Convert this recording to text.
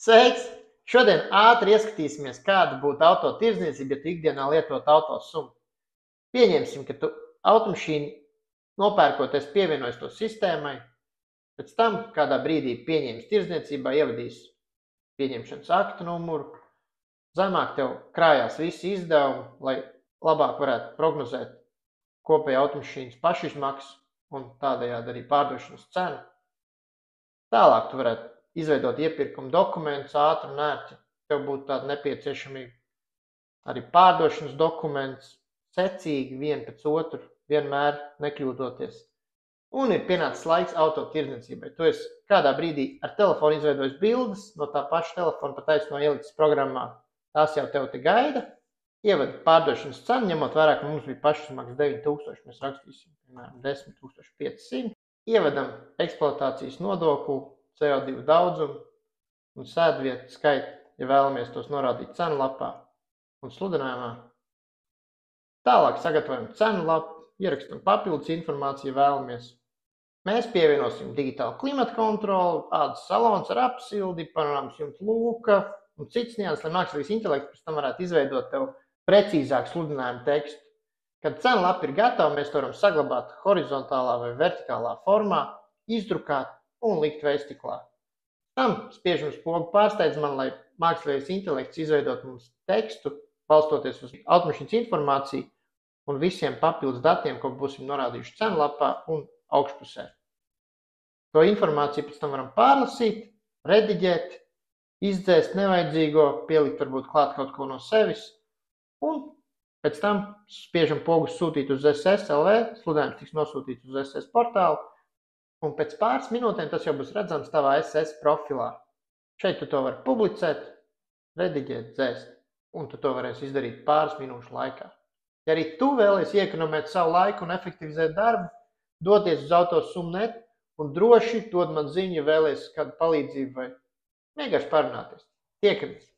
Sveiks! Šodien ātri ieskatīsimies, kāda būtu auto tirdzniecība, ja tu ikdienā lietot auto summu. Pieņemsim, ka tu automašīnu nopērkoties pievienojas to sistēmai, pēc tam kādā brīdī pieņems tirdzniecībā, ievadīs pieņemšanas akta numuru, zemāk tev krājās visi izdevumi, lai labāk varētu prognozēt kopēju automašīnas pašizmaksu un tādējādi arī pārdošanas cenu. Tālāk tu varētu izveidot iepirkuma dokumentus ātri un ērti. Tev būtu tāda nepieciešamība. Arī pārdošanas dokuments secīgi vien pēc otru, vienmēr nekļūdoties. Un ir pienācis laiks auto tirdzniecībai. Tu esi kādā brīdī ar telefonu izveidojis bildes, no tā paša telefona pat taisno ieliktas programmā. Tās jau tev te gaida. Ievadi pārdošanas cenu, ņemot vērā, ka mums bija pašizmaksas 9,000, mēs rakstīsim, piemēram, 10,500. Ievedam eksploatācijas nodokli, CO2 daudzumu un sēdvietu skaitu, ja vēlamies tos norādīt cenu lapā un sludinājumā. Tālāk sagatavojam cenu lapu, ierakstam papildus informāciju, ja vēlamies. Mēs pievienosim digitālu klimata kontroli, ādas salons ar apsildi, panorāmas jumta lūka un cits nianses, lai mākslīgais intelekts pēc tam varētu izveidot tev precīzāk sludinājumu tekstu. Kad cenu lapa ir gatava, mēs to varam saglabāt horizontālā vai vertikālā formā, izdrukāt un likt veistiklā. Tam spiežam spogu pārsteidz man, lai mākslīgais intelekts izveidot mums tekstu, balstoties uz automašīnas informāciju un visiem papildus datiem, ko būsim norādījuši cenu lapā un augšpusē. To informāciju pēc tam varam pārlasīt, rediģēt, izdzēst nevajadzīgo, pielikt varbūt klāt kaut ko no sevis un pēc tam spiežam pogu sūtīt uz SS.LV, sludinājums tiks nosūtīts uz SS portālu, un pēc pāris minūtēm tas jau būs redzams tavā SS profilā. Šeit tu to vari publicēt, rediģēt, dzēst, un tu to varēsi izdarīt pāris minūšu laikā. Ja arī tu vēlies iekonomēt savu laiku un efektivizēt darbu, doties uz autosum.net un droši dod man ziņu, ja vēlies kādu palīdzību vai vienkārši parunāties. Tiekamies!